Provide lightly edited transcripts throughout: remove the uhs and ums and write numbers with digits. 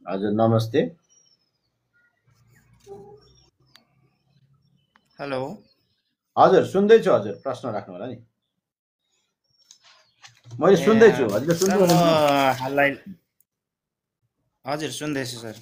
हजुर नमस्ते। हेलो। हजुर सुन्दैछु, हजुर प्रश्न राख्नु होला नि। मैले ए सुन्दैछु, हजुर सर सुन्नु म हुँदैछ? हाललाई हजुर सुन्दैछु सर।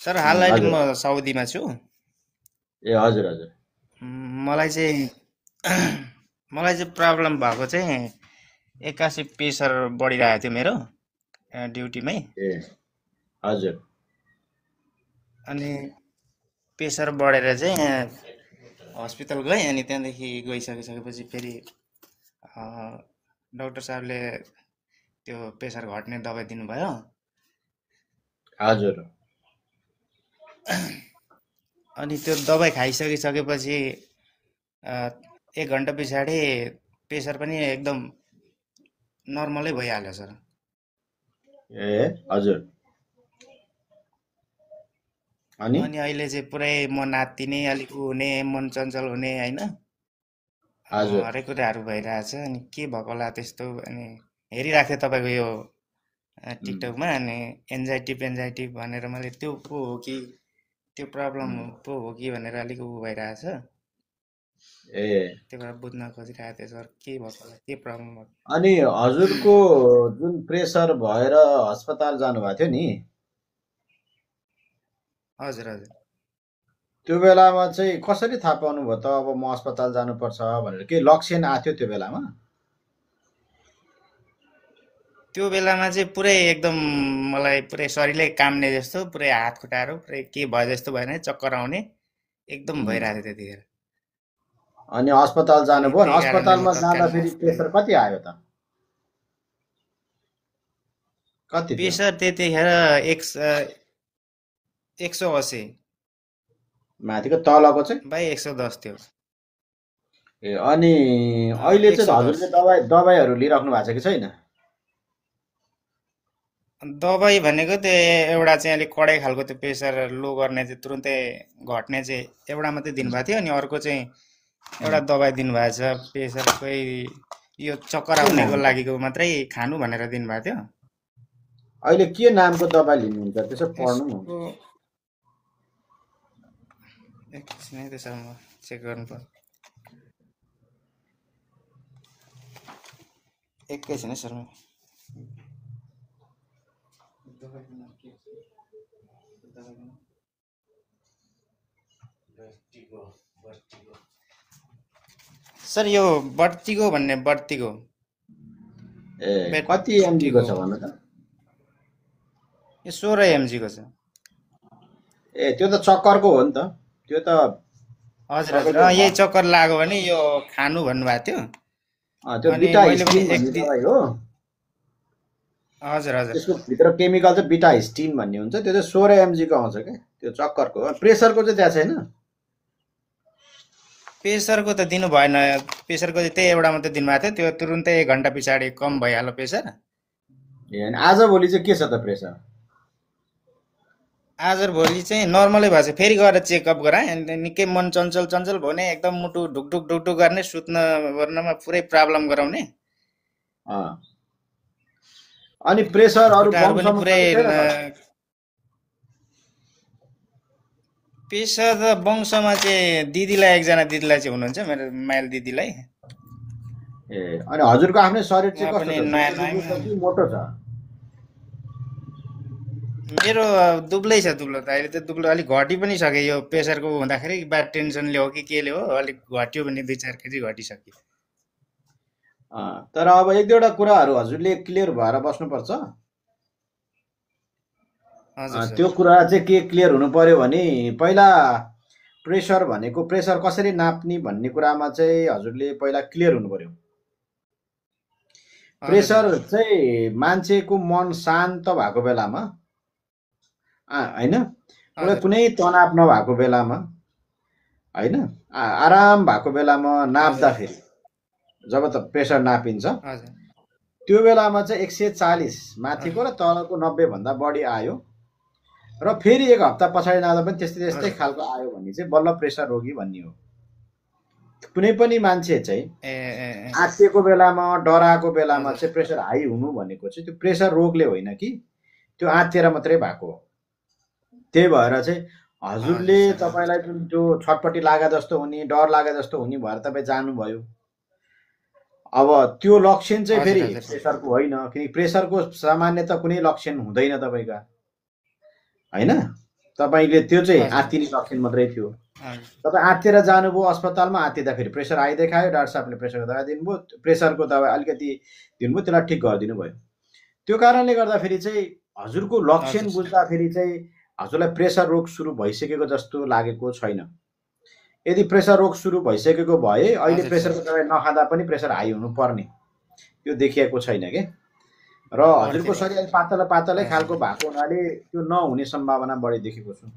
सर हाल अहिले हजुर। म साउदीमा छु। ए हजुर हजुर। मलाई चाहिँ मलाई चाहिँ प्रब्लम भएको चाहिँ एक्कासी प्रेसर बढिरहेको थियो मेरो ड्युटीमै। ए हजुर। अनि प्रेसर बढेर चाहिँ हस्पिटल गएँ। अनि त्यहाँदेखि गइसकेपछि फेरि डाक्टर साहबले त्यो प्रेसर घट्ने दबाई दिनुभयो। हजुर। अनि त्यो दबाई खाइसकेपछि 1 घन्टा पछाडि प्रेसर पनि एकदम नर्मलै भइहाल्यो सर। ए हजुर। अनि अनि अहिले चाहिँ पुरै मन आत्तिने, अलिक हुने, मन चञ्चल हुने होइन, हजुर। हरेक कुराहरू भइरहेछ। अनि के भएको होला त्यस्तो। अनि हेरिरहेको थिएँ तपाईँको यो टिकटकमा। अनि एन्जाइटी भनेर मैले त्यो पो हो कि त्यो प्रब्लम पो हो कि भनेर अलिक उ भइरहेछ। ए त्यही भएर बुझ्न खोजिरहेको थिएँ सर, के भएको होला, के प्रब्लम भएको। अनि हजुरको जुन प्रेसर भएर अस्पताल जानुभएको थियो नि, हजुर हजुर। त्यो बेलामा चाहिँ कसरी थाहा पाउनुभयो त अब म अस्पताल जानुपर्छ भनेर? के लक्षण आएको थियो त्यो बेलामा? त्यो बेलामा चाहिँ पुरै एकदम मलाई पुरै शरीरै काम्ने जस्तो, पुरै हात खुट्टाहरू पुरै के भयो जस्तो भएन, चक्कर आउने एकदम भइरहेको थियो त्यतिखेर। अनि अस्पताल अनि जानुभयो, अनि त्यही कारणले म अस्पतालमा तत्काल जाँदाखेरि प्रेसर कति आयो त? कति थियो? प्रेसर त्यतिखेर 180 माथिको तलको चाहिँ? बाई 110 थियो। ए अनि अहिले चाहिँ 110 हजुरले दबाईहरू लिइराख्नु भएको छ कि छैन? दबाई भनेको त्यो एउटा चाहिँ अलिक कडै खालको, त्यो प्रेसर लो गर्ने चाहिँ तुरुन्तै घट्ने चाहिँ एउटा मात्रै दिनुभएको थियो। अनि अर्को चाहिँ एउटा दबाई दिनुभएको छ प्रेसरकै, यो चक्कर के आउनेको नाम? लागिको मात्रै खानु भनेर दिनुभएको थियो। अहिले के नामको दबाई लिनुहुन्छ? त्यसो पढ्नु न। यसको एकछिन है, त्यसो म चेक गर्नु पर्छ। एकैछिन है सर। सर यो बर्तिगो भन्ने, बर्तिगो ए कति एमजीको बेटिगो, छ भन्नु त? यो 16 mg को छ। ए त्यो त चक्करको हो नि त। त्यो त हजुर हजुर। तपाईँको यही चक्कर लाग्यो भने यो खानु भन्नुभएको थियो। त्यो अनि बिटा मैले पनि हिस्टिन भन्ने दबाई हो। हजुर हजुर। त्यसको भित्र केमिकल चाहिँ बिटा हिस्टिन भन्ने हुन्छ। त्यो चाहिँ 16 एमजीको आउँछ क्या, त्यो चक्करको हो। प्रेसरको चाहिँ त्यहाँ छैन? प्रेसरको त दिनु भएन। प्रेसरको चाहिँ त्यही एउटा मात्रै दिनुभएको थियो, त्यो तुरुन्तै 1 घन्टा पछाडि कम भइहाल्यो प्रेसर। ए अनि आजभोलि चाहिँ के छ त प्रेसर? आज भोलि चाहिँ नर्मलै भएछ। फेरि गएर चेकअप गराएँ। अनि निकै मन चञ्चल चञ्चल भने, एकदम मुटु ढुकढुक ढुकढुक गर्ने, सुत्न वर्नमा पुरै प्रब्लम गराउने, अनि प्रेसर अरू खुट्टाहरू पनि वंशमा पुरै पनि छैन त? प्रेसर त वंशमा चाहिँ दिदीलाई, एकजना दिदीलाई चाहिँ हुनुहुन्छ, मेरो माइल दिदीलाई। ए अनि हजुरको आफ्नै शरीर चाहिँ उहाँ कस्तो पनि छ? नयाँ सुकेको छ नयाँ। कि मोटो छ? मेरो दुब्लै छ। दुब्लो त अहिले त दुब्लो अलिक घटी पनि सक्यो। यो प्रेसरको हुँदाखेरि बा टेन्सनले हो कि केले हो, अलिक घट्यो भने 2-4 केजी घटिसक्यो। तर अब एक दुईवटा कुराहरू हजुरले क्लियर भएर बस्नुपर्छ। हजुर सर। त्यो कुरा चाहिँ के क्लियर हुनु पर्यो भने, पहिला प्रेसर भनेको, प्रेसर कसरी नाप्ने भन्ने कुरामा चाहिँ हजुरले पहिला क्लियर हुनु पर्यो। प्रेसर चाहिँ मान्छेको मन शान्त भएको बेलामा, होइन, कुनै तनाव नभएको बेलामा, होइन, आराम भएको बेलामा नाप्दाखेरि जब त प्रेसर नापिन्छ, त्यो बेलामा चाहिँ 140 माथिको र तलको 90 भन्दा बढी आयो र फेरि 1 हप्ता पछाडि नाप्दा पनि त्यस्तै खालको आयो भने चाहिँ बल्ल प्रेसर रोगी भन्ने हो। कुनै पनि मान्छे चाहिँ आत्तिएको बेलामा, डराएको बेलामा चाहिँ प्रेसर हाई हुनु भनेको चाहिँ त्यो प्रेसर रोगले होइन कि त्यो आत्तिएर मात्रै भएको हो। त्यही भएर चाहिँ हजुर हजुरले सर तपाईँलाई जुन त्यो छटपट्टि लागे जस्तो हुने डर लागे जस्तो हुने भएर तपाईँ जानुभयो। अब त्यो लक्षण चाहिँ हजुर फेरि हजुर सर प्रेसरको होइन, किनकि प्रेसरको सामान्यतः कुनै लक्षण हुँदैन तपाईँका, होइन? तपाईँले त्यो चाहिँ हजुर आत्तिने लक्षण मात्रै थियो। हजुर तपाईँ आत्तिएर जानुभयो अस्पतालमा, आत्तिँदाखेरि प्रेसर आइदै खायो, डाक्टर साहबले प्रेसरको दबाई दिनुभयो, प्रेसरको दबाई अलिकति दिनुभयो, त्यसलाई ठिक गरिदिनु भयो। त्यो कारणले गर्दाखेरि चाहिँ हजुरको लक्षण हजुर सर बुझ्दाखेरि चाहिँ हजुरलाई प्रेसर रोग सुरु भइसकेको जस्तो लागेको छैन। यदि प्रेसर रोग सुरु भइसकेको भए अहिले हजुर सर प्रेसरको दबाई नखाँदा पनि प्रेसर हाई हुनुपर्ने, त्यो देखिएको छैन के। र हजुरको पर्थ्यो शरीर अलिक पातला पातलै हजुर खालको भएको हुनाले त्यो नहुने सम्भावना बढी देखेको छु।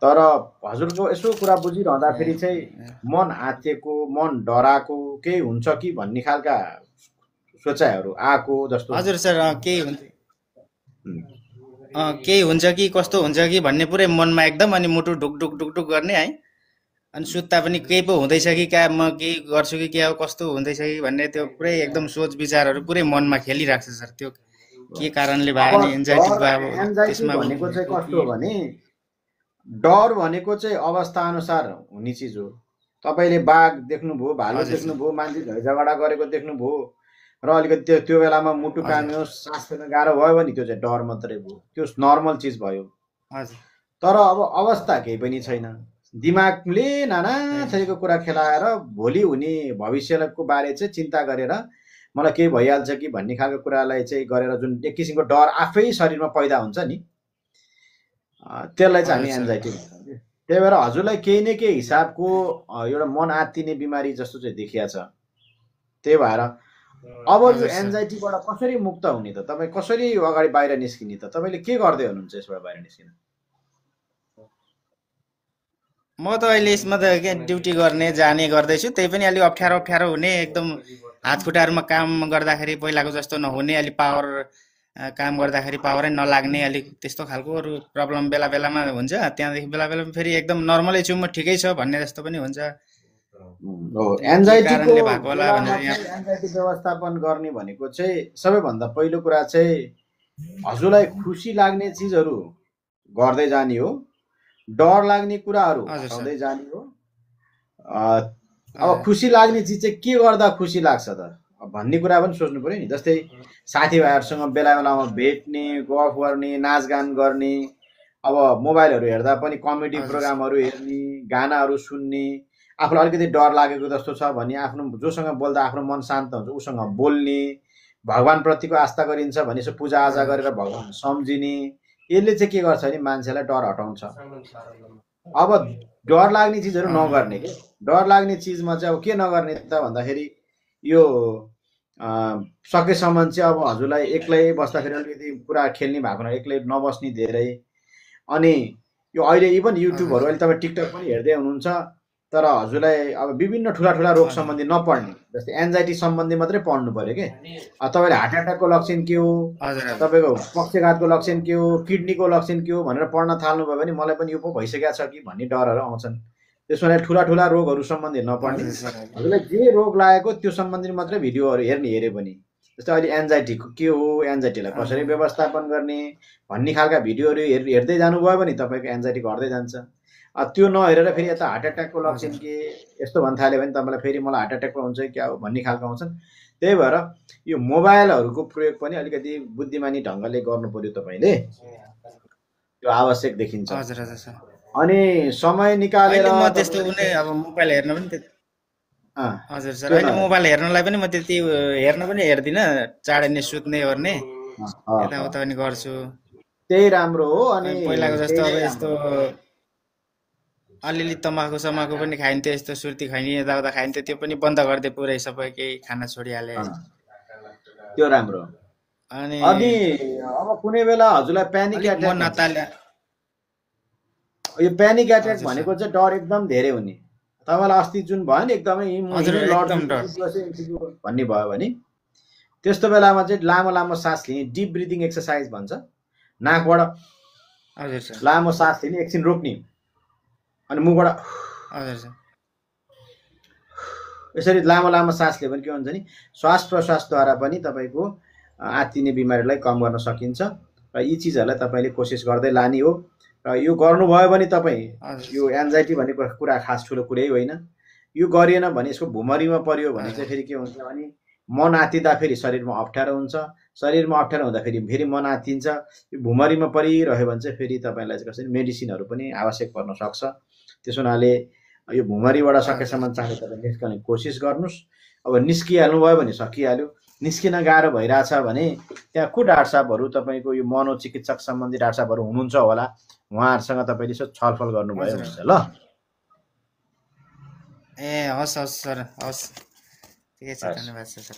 तर हजुरको यसो कुरा बुझिरहँदाखेरि चाहिँ मन आत्तिएको, मन डराएको केही हुन्छ कि भन्ने खालका सोचाइहरू आएको जस्तो। हजुर सर केही हुन्छ उम्, केही हुन्छ कि कस्तो हुन्छ कि भन्ने पुरै मनमा एकदम, अनि मुटु ढुकढुक ढुकढुक गर्ने है। अनि सुत्दा पनि केही पो हुँदैछ कि क्या, म केही गर्छु कि क्या हो, कस्तो हुँदैछ कि भन्ने त्यो पुरै एकदम सोच विचारहरू पुरै मनमा खेलिरहेको छ सर। त्यो के कारणले भयो अब अनि एन्जाइटी डर भयो एन्जाइटी त्यसमा भनेको चाहिँ हो कस्तो कि हो भने, डर भनेको चाहिँ अवस्था अनुसार हुने चिज हो। तपाईँले बाघ देख्नुभयो, भालु हजुर सर देख्नुभयो, मान्छे झगडा गरेको देख्नुभयो र अलिकति त्यो बेलामा मुटु हजुर काम्यो, सास फेर्न गाह्रो भयो भने त्यो चाहिँ डर मात्रै भयो, त्यो नर्मल चिज भयो। हजुर तर अब अवस्था केही पनि छैन। दिमागले नाना थरीको कुरा खेलाएर भोलि हुने भविष्यको बारे चाहिँ चिन्ता गरेर मलाई केही भइहाल्छ कि भन्ने खालको कुरालाई चाहिँ गरेर जुन एक किसिमको डर आफै शरीरमा पैदा हुन्छ नि, त्यसलाई चाहिँ हामी हजुर सर एन्जाइटी भन्छौँ कि। त्यही भएर हजुरलाई केही न केही हिसाबको एउटा मन आत्तिने बिमारी जस्तो चाहिँ देखिया छ। त्यही भएर अब यो हजुर सर एन्जाइटीबाट कसरी मुक्त हुने त, तपाईँ कसरी अगाडि बाहिर निस्किने त, तपाईँले के गर्दै हुनुहुन्छ यसबाट बाहिर निस्किन? म त अहिले यसमा त के ड्युटी गर्ने जाने गर्दैछु, त्यही पनि अलिक अप्ठ्यारो अप्ठ्यारो हुने, एकदम हात खुट्टाहरूमा काम गर्दाखेरि पहिलाको जस्तो नहुने, अलिक पावर काम गर्दाखेरि पावरै नलाग्ने, अलिक त्यस्तो खालको अरू प्रब्लम बेला बेलामा हुन्छ। त्यहाँदेखि बेला बेलामा फेरि एकदम नर्मलै छु म, ठिकै छ भन्ने जस्तो पनि हुन्छ। हो, त्यो के एन्जाइटीको कारणले भएको होला बेलामा भनेर यहाँ चाहिँ एन्जाइटी व्यवस्थापन गर्ने भनेको चाहिँ सबैभन्दा पहिलो कुरा चाहिँ हजुरलाई खुसी लाग्ने चिजहरू गर्दै जाने हो, डर लाग्ने कुराहरू हजुर सर हटाउँदै जाने हो। अब हजुर खुसी लाग्ने चिज चाहिँ के गर्दा खुसी लाग्छ त भन्ने कुरा पनि सोच्नु पर्यो नि। जस्तै साथीभाइहरूसँग बेला बेलामा भेट्ने, गफ गर्ने, नाचगान गर्ने, अब मोबाइलहरू हेर्दा पनि कमेडी हजुर सर प्रोग्रामहरू हेर्ने, गानाहरू सुन्ने, आफूलाई अलिकति डर लागेको जस्तो छ भने आफ्नो जोसँग बोल्दा आफ्नो मन शान्त हुन्छ उसँग बोल्ने, भगवानप्रतिको आस्था गरिन्छ भने यसो पूजाआजा हजुर गरेर भगवान सम्झिने, यसले चाहिँ के गर्छ भने मान्छेलाई डर हटाउँछ। अब डर लाग्ने चिजहरू नगर्ने के। डर लाग्ने चिजमा चाहिँ अब के नगर्ने त भन्दाखेरि यो सकेसम्म चाहिँ अब हजुरलाई एक्लै बस्दाखेरि अलिकति कुरा खेल्ने भएको हुनाले एक्लै नबस्ने धेरै। अनि यो अहिले इभन युट्युबहरू अहिले तपाईँ टिकटक पनि हेर्दै हुनुहुन्छ, तर हजुरलाई अब विभिन्न ठुला ठुला रोग सम्बन्धी नपढ्ने, जस्तै एन्जाइटी सम्बन्धी मात्रै पढ्नु पर्यो कि। तपाईँले हार्ट एट्याकको लक्षण के हो, हजुर तपाईँको पक्षघातको लक्षण के हो, किडनीको लक्षण के हो भनेर पढ्न थाल्नुभयो भने मलाई पनि यो पो भइसकेको छ कि भन्ने डरहरू आउँछन्। त्यसमा ठुला ठुला रोगहरू सम्बन्धी नपढ्ने, हजुर सर हजुरलाई जे रोग लागेको त्यो सम्बन्धी मात्रै भिडियोहरू हेरे पनि। जस्तै अहिले एन्जाइटीको के हो, एन्जाइटीलाई कसरी व्यवस्थापन गर्ने भन्ने खालका भिडियोहरू हेर्दै जानुभयो भने तपाईँको एन्जाइटी घट्दै जान्छ। त्यो नहेरेर फेरि यता हार्ट एट्याकको लक्षण के यस्तो भन्न थाल्यो भने तपाईँलाई फेरि मलाई हार्ट एट्याक हुन्छ क्या हो भन्ने खालको आउँछन्। त्यही भएर यो मोबाइलहरूको प्रयोग पनि अलिकति बुद्धिमानी ढङ्गले गर्नु पर्यो तपाईँले, त्यो आवश्यक देखिन्छ। हजुर हजुर सर अनि समय निकालेर अहिले म त्यस्तो कुनै अब मोबाइल हेर्न पनि हजुर सर अहिले मोबाइल हेर्नलाई पनि म त्यति हेर्न पनि हेर्दिनँ, चाँडै नै सुत्ने ओर्ने यताउता पनि गर्छु, त्यही राम्रो हो। अनि पहिलाको जस्तो अब यस्तो अलिअलि तमाखु समाखु पनि खाइन्थ्यो, यस्तो सुर्ती खैनी यताउता खाइन्थ्यो, त्यो पनि बन्द गरिदिए पुरै सबै केही खाना छोडिहाले। त्यो राम्रो। अनि अब कुनै बेला हजुरलाई प्यानिक अलिक एट्याक मन नताल्या यो प्यानिक एट्याक भनेको चाहिँ डर एकदम धेरै हुने। तपाईँलाई अस्ति जुन भयो नि एकदमै भन्ने भयो भने त्यस्तो बेलामा चाहिँ लामो लामो सास लिने, डिप ब्रिदिङ एक्सर्साइज भन्छ। नाकबाट हजुर सर लामो सास लिने, एकछिन रोक्ने अनि मुखबाट हजुर सर यसरी लामो लामो सास लियो भने के हुन्छ नि श्वास प्रश्वासद्वारा पनि तपाईँको आत्तिने बिमारीलाई कम गर्न सकिन्छ। र यी चिजहरूलाई तपाईँले कोसिस गर्दै लाने हो। र यो गर्नुभयो भने तपाईँ हजुर यो एन्जाइटी भनेको कुरा खास ठुलो कुरै होइन। यो गरिएन भने यसको भुमरीमा पर्यो भने चाहिँ फेरि के हुन्छ भने मन आत्तिँदा फेरि शरीरमा अप्ठ्यारो हुन्छ, शरीरमा अप्ठ्यारो हुँदा फेरि मन आत्तिन्छ। यो भुमरीमा परिरह्यो भने चाहिँ फेरि तपाईँलाई चाहिँ कसरी मेडिसिनहरू पनि आवश्यक पर्न सक्छ। त्यसो हुनाले यो भुमरीबाट सकेसम्म चाहिँ तपाईँ निस्कने कोसिस गर्नुहोस्। अब निस्किहाल्नु भयो भने सकिहाल्यो, निस्किन गाह्रो भइरहेछ भने त्यहाँ को डाक्टर साहबहरू तपाईँको यो मनोचिकित्सक सम्बन्धी डाक्टर साहबहरू हुनुहुन्छ होला, उहाँहरूसँग तपाईँले यसो छलफल गर्नुभयो हुन्छ ल। ए हस् हस् सर, हस्, ठिकै छ, धन्यवाद सर।